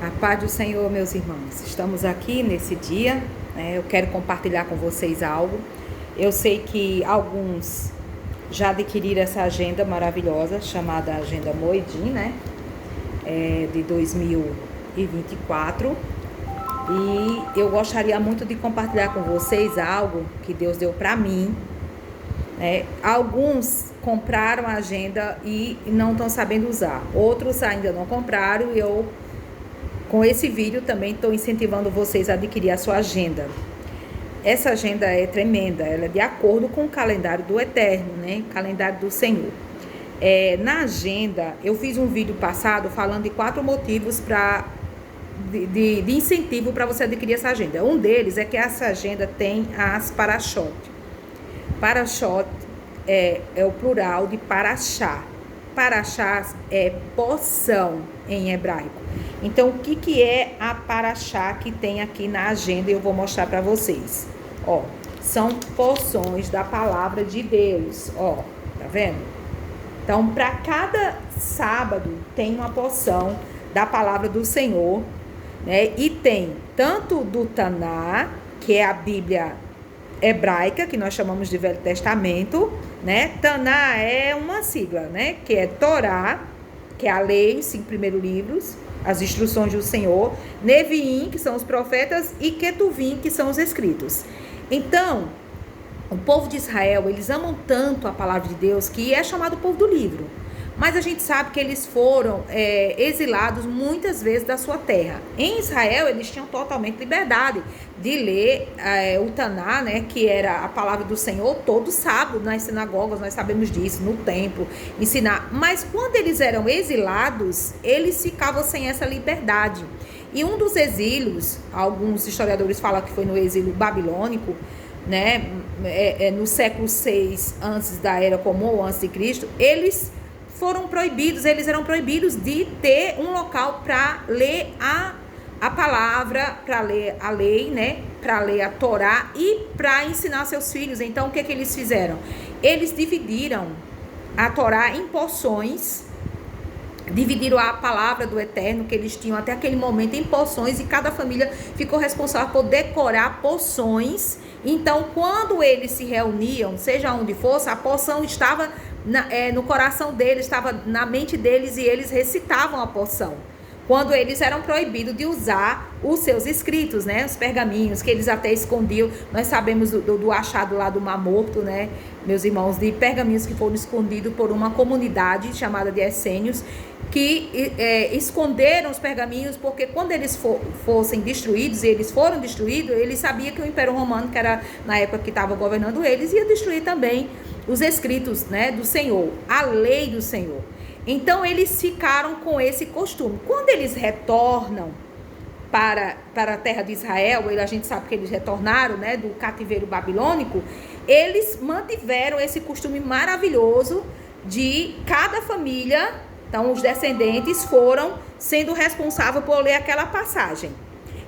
A paz do Senhor, meus irmãos. Estamos aqui nesse dia, né? Eu quero compartilhar com vocês algo. Eu sei que alguns já adquiriram essa agenda maravilhosa, chamada Agenda Moedim, né? De 2024. E eu gostaria muito de compartilhar com vocês algo que Deus deu para mim, né? Alguns compraram a agenda e não estão sabendo usar. Outros ainda não compraram e eu, com esse vídeo, também estou incentivando vocês a adquirir a sua agenda. Essa agenda é tremenda, ela é de acordo com o calendário do Eterno, né? Calendário do Senhor. Na agenda, eu fiz um vídeo passado falando de 4 motivos de incentivo para você adquirir essa agenda. Um deles é que essa agenda tem as parashot. Parashot é o plural de parashá. Parashá é porção em hebraico. Então, o que é a parashá que tem aqui na agenda? Eu vou mostrar para vocês. São porções da palavra de Deus. Tá vendo? Então, para cada sábado tem uma porção da palavra do Senhor, né? E tem tanto do Taná, que é a Bíblia hebraica, que nós chamamos de Velho Testamento, né? Taná é uma sigla, né? Que é Torá, que é a lei, os 5 primeiros livros, as instruções do Senhor, Neviim, que são os profetas, e Ketuvim, que são os escritos. Então, o povo de Israel, eles amam tanto a palavra de Deus, que é chamado povo do livro. Mas a gente sabe que eles foram exilados muitas vezes da sua terra. Em Israel, eles tinham totalmente liberdade de ler o Taná, né, que era a palavra do Senhor, todo sábado nas sinagogas, nós sabemos disso, no templo, ensinar. Mas quando eles eram exilados, eles ficavam sem essa liberdade. E um dos exílios, alguns historiadores falam que foi no exílio babilônico, né, no século 6 antes da Era Comum, ou antes de Cristo, eles eram proibidos de ter um local para ler a palavra, para ler a lei, né? Para ler a Torá e para ensinar seus filhos. Então, o que eles fizeram? Eles dividiram a Torá em porções, dividiram a palavra do Eterno que eles tinham até aquele momento em porções, e cada família ficou responsável por decorar porções. Então, quando eles se reuniam, seja onde fosse, a porção estava no coração deles, estava na mente deles, e eles recitavam a porção. Quando eles eram proibidos de usar os seus escritos, né? Os pergaminhos, que eles até escondiam. Nós sabemos do achado lá do Mar Morto, né? Meus irmãos, de pergaminhos que foram escondidos por uma comunidade chamada de essênios, que esconderam os pergaminhos, porque quando eles fossem destruídos, e eles foram destruídos, eles sabiam que o Império Romano, que era na época que estava governando eles, ia destruir também os escritos, né, do Senhor, a lei do Senhor. Então, eles ficaram com esse costume. Quando eles retornam para a terra de Israel, a gente sabe que eles retornaram, né, do cativeiro babilônico, eles mantiveram esse costume maravilhoso de cada família. Então, os descendentes foram sendo responsáveis por ler aquela passagem.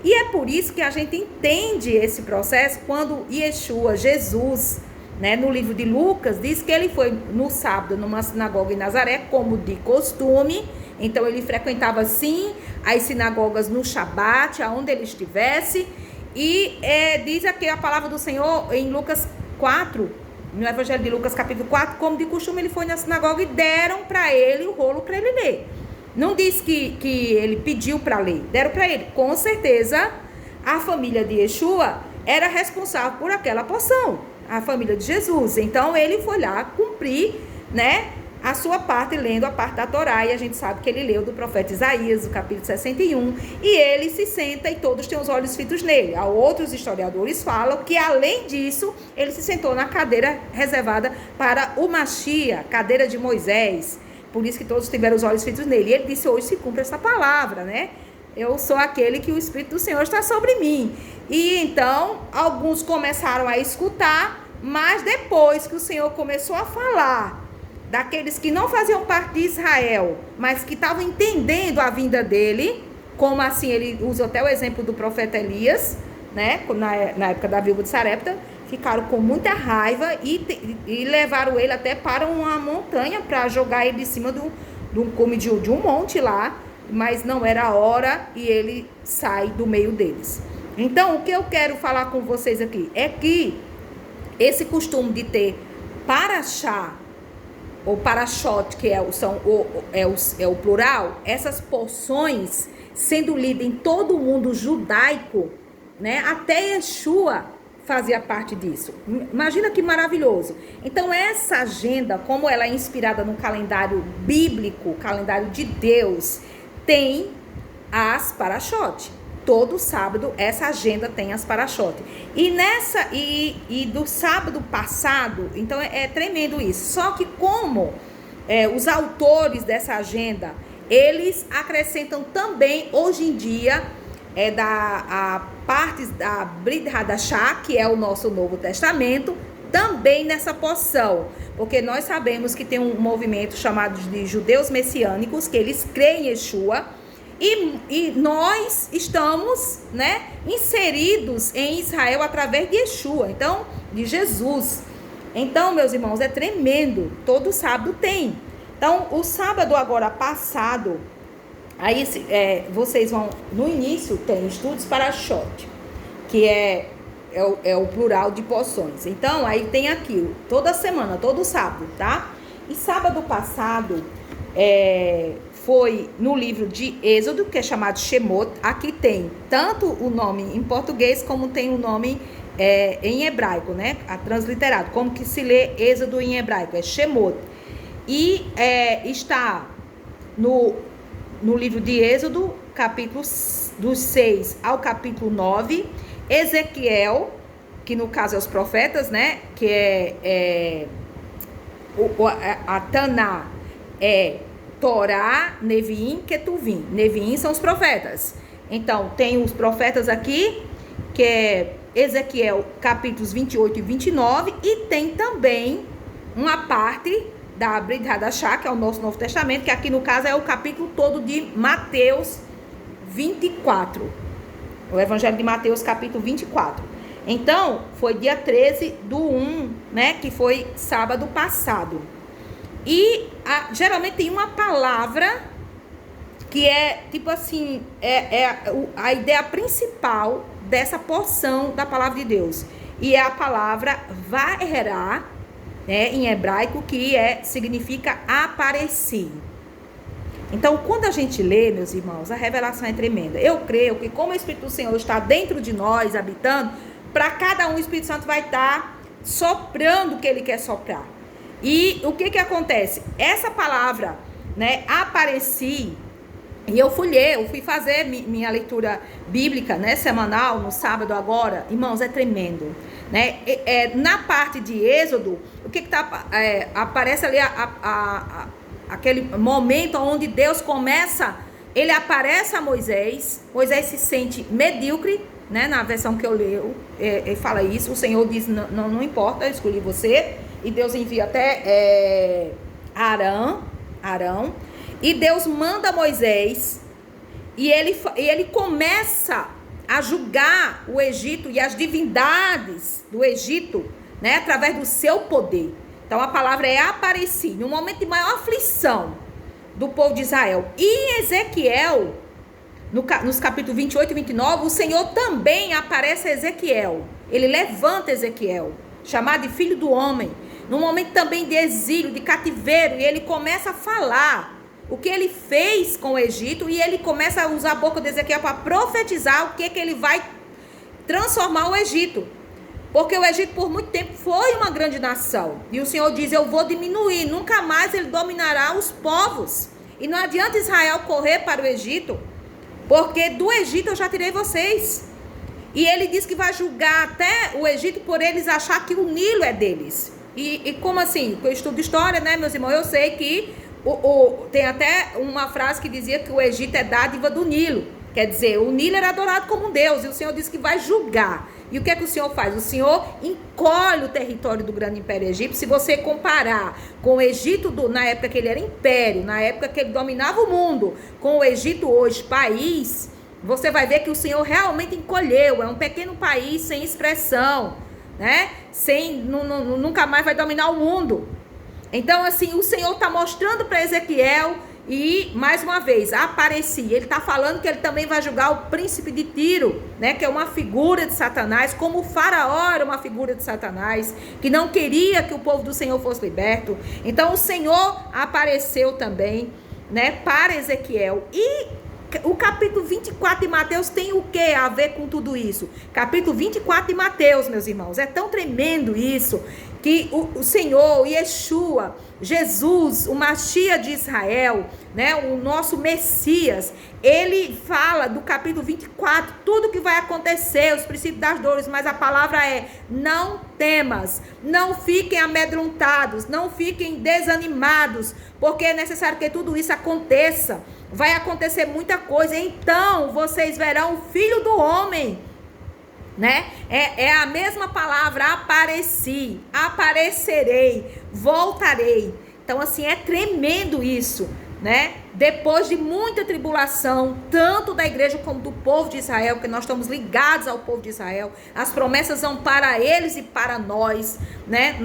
E é por isso que a gente entende esse processo quando Yeshua, Jesus, né, no livro de Lucas, diz que ele foi no sábado numa sinagoga em Nazaré, como de costume. Então, ele frequentava, sim, as sinagogas no Shabat, aonde ele estivesse. E diz aqui a palavra do Senhor em Lucas 4, no Evangelho de Lucas, capítulo 4, como de costume, ele foi na sinagoga e deram para ele o rolo para ele ler. Não diz que ele pediu para ler, deram para ele. Com certeza, a família de Yeshua era responsável por aquela porção, a família de Jesus. Então, ele foi lá cumprir, né, a sua parte, lendo a parte da Torá, e a gente sabe que ele leu do profeta Isaías, o capítulo 61, e ele se senta e todos têm os olhos fitos nele. Há outros historiadores falam que, além disso, ele se sentou na cadeira reservada para o Machia, cadeira de Moisés, por isso que todos tiveram os olhos fitos nele. E ele disse: hoje se cumpre essa palavra, né? Eu sou aquele que o Espírito do Senhor está sobre mim. E então, alguns começaram a escutar, mas depois que o Senhor começou a falar daqueles que não faziam parte de Israel, mas que estavam entendendo a vinda dele, como assim, ele usa até o exemplo do profeta Elias, né, na época da viúva de Sarepta, ficaram com muita raiva e levaram ele até para uma montanha para jogar ele de cima de um monte lá, mas não era a hora e ele sai do meio deles. Então, o que eu quero falar com vocês aqui é que esse costume de ter paraxá ou parachote, que é o plural, essas porções sendo lidas em todo o mundo judaico, né? Até Yeshua fazia parte disso. Imagina que maravilhoso. Então, essa agenda, como ela é inspirada no calendário bíblico, calendário de Deus, tem as parachote. Todo sábado, essa agenda tem as parachote. E do sábado passado, então é tremendo isso. Só que como os autores dessa agenda, eles acrescentam também, hoje em dia, a partes da Brit Hadashah, que é o nosso Novo Testamento, também nessa porção. Porque nós sabemos que tem um movimento chamado de judeus messiânicos, que eles creem em Yeshua, e nós estamos, né, inseridos em Israel através de Yeshua, então, de Jesus. Então, meus irmãos, é tremendo. Todo sábado tem. Então, o sábado agora passado, aí vocês vão, no início tem estudos para shot, que é o plural de porções. Então, aí tem aqui, toda semana, todo sábado, tá? E sábado passado, foi no livro de Êxodo, que é chamado Shemot. Aqui tem tanto o nome em português, como tem o nome em hebraico, né? Transliterado, como que se lê Êxodo em hebraico, é Shemot. E está no livro de Êxodo, capítulo dos 6 ao capítulo 9, Ezequiel, que no caso é os profetas, né? Que a Taná Torá, Neviim, Ketuvim. Neviim são os profetas. Então, tem os profetas aqui, que é Ezequiel, capítulos 28 e 29, e tem também uma parte da Brit Hadashah, que é o nosso Novo Testamento, que aqui no caso é o capítulo todo de Mateus 24. O Evangelho de Mateus, capítulo 24. Então, foi dia 13/1, né, que foi sábado passado. E geralmente tem uma palavra que é, tipo assim, a ideia principal dessa porção da palavra de Deus. E é a palavra vaerá, né, em hebraico, que significa apareci. Então, quando a gente lê, meus irmãos, a revelação é tremenda. Eu creio que como o Espírito do Senhor está dentro de nós, habitando, para cada um o Espírito Santo vai estar soprando o que ele quer soprar. E o que acontece? Essa palavra, né, apareci, e eu fui fazer minha leitura bíblica, né, semanal, no sábado agora. Irmãos, é tremendo, né? Na parte de Êxodo, o que aparece ali aquele momento onde Deus começa, ele aparece a Moisés se sente medíocre, né, na versão que eu leio, ele fala isso, o Senhor diz, não importa, eu escolhi você. E Deus envia até Arão. E Deus manda Moisés. E ele começa a julgar o Egito e as divindades do Egito, né, através do seu poder. Então a palavra é apareci, no momento de maior aflição do povo de Israel. E em Ezequiel, nos capítulos 28 e 29, o Senhor também aparece a Ezequiel. Ele levanta Ezequiel, chamado de filho do homem, num momento também de exílio, de cativeiro, e ele começa a falar o que ele fez com o Egito, e ele começa a usar a boca de Ezequiel para profetizar o que ele vai transformar o Egito. Porque o Egito por muito tempo foi uma grande nação, e o Senhor diz, eu vou diminuir, nunca mais ele dominará os povos. E não adianta Israel correr para o Egito, porque do Egito eu já tirei vocês. E ele diz que vai julgar até o Egito por eles achar que o Nilo é deles. E como assim? Eu estudo história, né, meus irmãos? Eu sei que tem até uma frase que dizia que o Egito é dádiva do Nilo. Quer dizer, o Nilo era adorado como um Deus, e o Senhor disse que vai julgar. E o que é que o Senhor faz? O Senhor encolhe o território do grande império egípcio. Se você comparar com o Egito na época que ele era império, na época que ele dominava o mundo, com o Egito hoje, país, você vai ver que o Senhor realmente encolheu. É um pequeno país sem expressão, né? Nunca mais vai dominar o mundo. Então, assim, o Senhor está mostrando para Ezequiel e, mais uma vez, apareci. Ele está falando que ele também vai julgar o príncipe de Tiro, né, que é uma figura de Satanás, como o faraó era uma figura de Satanás, que não queria que o povo do Senhor fosse liberto. Então, o Senhor apareceu também, né, para Ezequiel. E o capítulo 24 de Mateus tem o que a ver com tudo isso? Capítulo 24 de Mateus, meus irmãos, é tão tremendo isso, que o Senhor, Yeshua, Jesus, o Mashiach de Israel, né, o nosso Messias, ele fala do capítulo 24, tudo que vai acontecer, os princípios das dores, mas a palavra é: não temas, não fiquem amedrontados, não fiquem desanimados, porque é necessário que tudo isso aconteça. Vai acontecer muita coisa, então vocês verão o Filho do Homem, né? É a mesma palavra, apareci, aparecerei, voltarei. Então, assim, é tremendo isso, né? Depois de muita tribulação, tanto da igreja como do povo de Israel, porque nós estamos ligados ao povo de Israel, as promessas são para eles e para nós, né?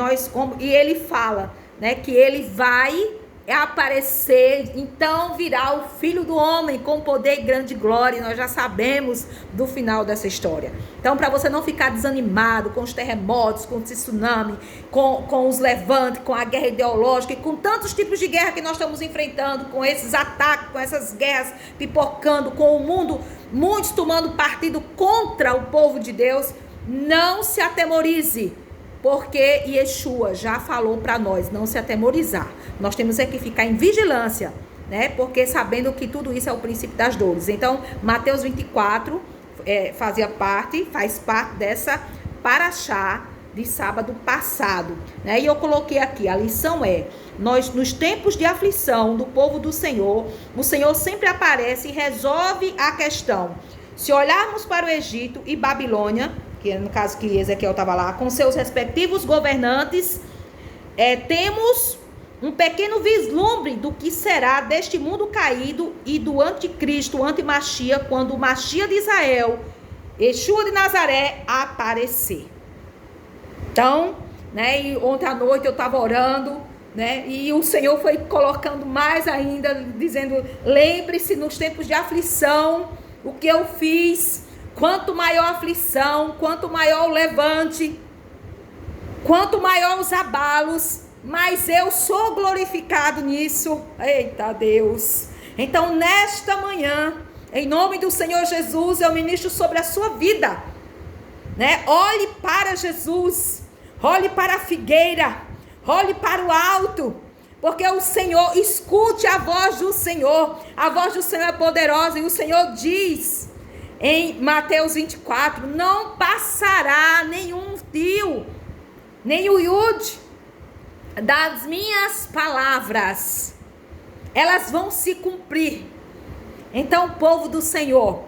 E ele fala, né, que ele vai aparecer, então virá o Filho do Homem com poder e grande glória, e nós já sabemos do final dessa história. Então, para você não ficar desanimado com os terremotos, com o tsunami, com os levantes, com a guerra ideológica e com tantos tipos de guerra que nós estamos enfrentando, com esses ataques, com essas guerras pipocando, com o mundo, muitos tomando partido contra o povo de Deus, não se atemorize, porque Yeshua já falou para nós não se atemorizar. Nós temos que ficar em vigilância, né? Porque sabendo que tudo isso é o princípio das dores. Então, Mateus 24 faz parte dessa paraxá de sábado passado, né? E eu coloquei aqui, a lição é: nós, nos tempos de aflição do povo do Senhor, o Senhor sempre aparece e resolve a questão. Se olharmos para o Egito e Babilônia, que no caso que Ezequiel estava lá, com seus respectivos governantes, temos um pequeno vislumbre do que será deste mundo caído e do anticristo, o antimachia, quando o Machia de Israel, Yeshua de Nazaré, aparecer. Então, né, e ontem à noite eu estava orando, né, e o Senhor foi colocando mais ainda, dizendo: lembre-se nos tempos de aflição, o que eu fiz. Quanto maior a aflição, quanto maior o levante, quanto maior os abalos, mas eu sou glorificado nisso. Eita Deus! Então, nesta manhã, em nome do Senhor Jesus, eu ministro sobre a sua vida, né? Olhe para Jesus, olhe para a figueira, olhe para o alto, porque o Senhor, escute a voz do Senhor. A voz do Senhor é poderosa, e o Senhor diz em Mateus 24, não passará nenhum fio, nem o iud das minhas palavras, elas vão se cumprir. Então, povo do Senhor,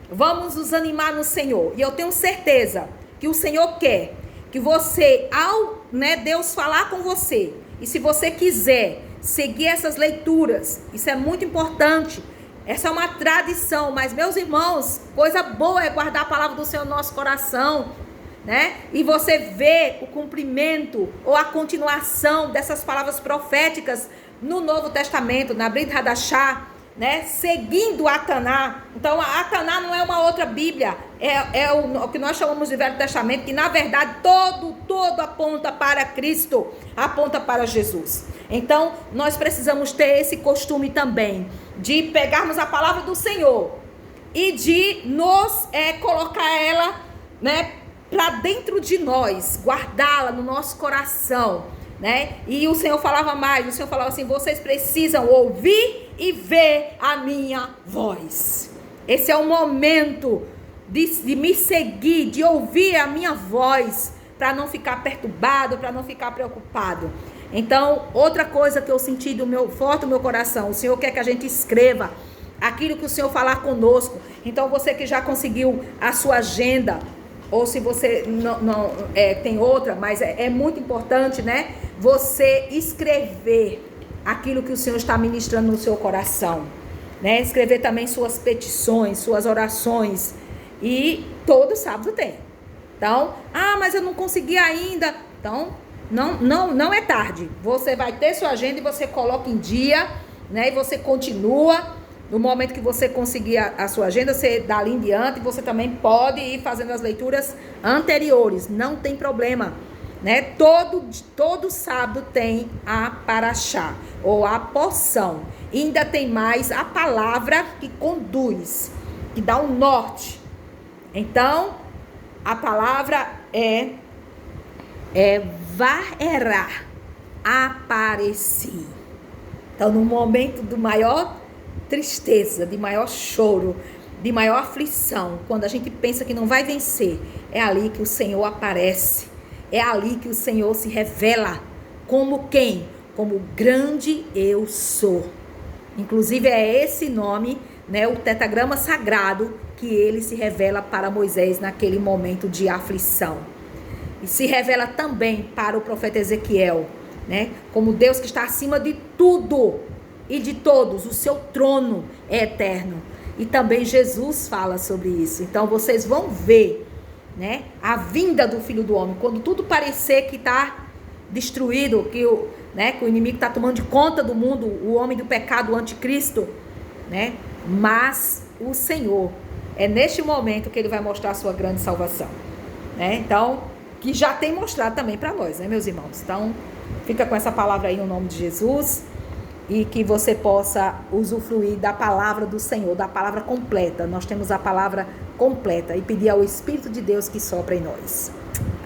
vamos nos animar no Senhor, e eu tenho certeza que o Senhor quer que você, ao, né, Deus falar com você, e se você quiser seguir essas leituras, isso é muito importante. Essa é uma tradição, mas, meus irmãos, coisa boa é guardar a palavra do Senhor no nosso coração, né? E você vê o cumprimento ou a continuação dessas palavras proféticas no Novo Testamento, na Brit Hadashah, né? Seguindo a Taná. Então, a Taná não é uma outra Bíblia, é o que nós chamamos de Velho Testamento, que na verdade todo aponta para Cristo, aponta para Jesus. Então, nós precisamos ter esse costume também, de pegarmos a palavra do Senhor e de nos colocar ela, né, para dentro de nós, guardá-la no nosso coração, né? E o Senhor falava mais, o Senhor falava assim: vocês precisam ouvir e ver a minha voz. Esse é o momento de me seguir, de ouvir a minha voz, para não ficar perturbado, para não ficar preocupado. Então, outra coisa que eu senti forte do meu coração, o Senhor quer que a gente escreva aquilo que o Senhor falar conosco. Então, você que já conseguiu a sua agenda, ou se você não tem outra, mas é muito importante, né? Você escrever aquilo que o Senhor está ministrando no seu coração, né? Escrever também suas petições, suas orações, e todo sábado tem. Então, mas eu não consegui ainda. Então, não é tarde. Você vai ter sua agenda e você coloca em dia, né? E você continua. No momento que você conseguir a sua agenda, você dali em diante, você também pode ir fazendo as leituras anteriores. Não tem problema, né? Todo sábado tem a paraxá, ou a porção. E ainda tem mais a palavra que conduz, que dá um norte. Então, a palavra é varerá, apareci. Então, no momento do maior tristeza, de maior choro, de maior aflição, quando a gente pensa que não vai vencer, é ali que o Senhor aparece, é ali que o Senhor se revela como quem? Como grande eu sou. Inclusive é esse nome, né, o tetragrama sagrado, que ele se revela para Moisés naquele momento de aflição. E se revela também para o profeta Ezequiel, né, como Deus que está acima de tudo e de todos, o seu trono é eterno. E também Jesus fala sobre isso. Então vocês vão ver, né, a vinda do Filho do Homem, quando tudo parecer que está destruído, que o inimigo está tomando de conta do mundo, o homem do pecado, o anticristo, né? Mas o Senhor, é neste momento que ele vai mostrar a sua grande salvação, né? Então, que já tem mostrado também para nós, né, meus irmãos? Então, fica com essa palavra aí no nome de Jesus. E que você possa usufruir da palavra do Senhor, da palavra completa. Nós temos a palavra completa e pedir ao Espírito de Deus que sopra em nós.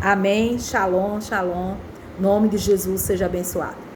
Amém, shalom, shalom. Nome de Jesus seja abençoado.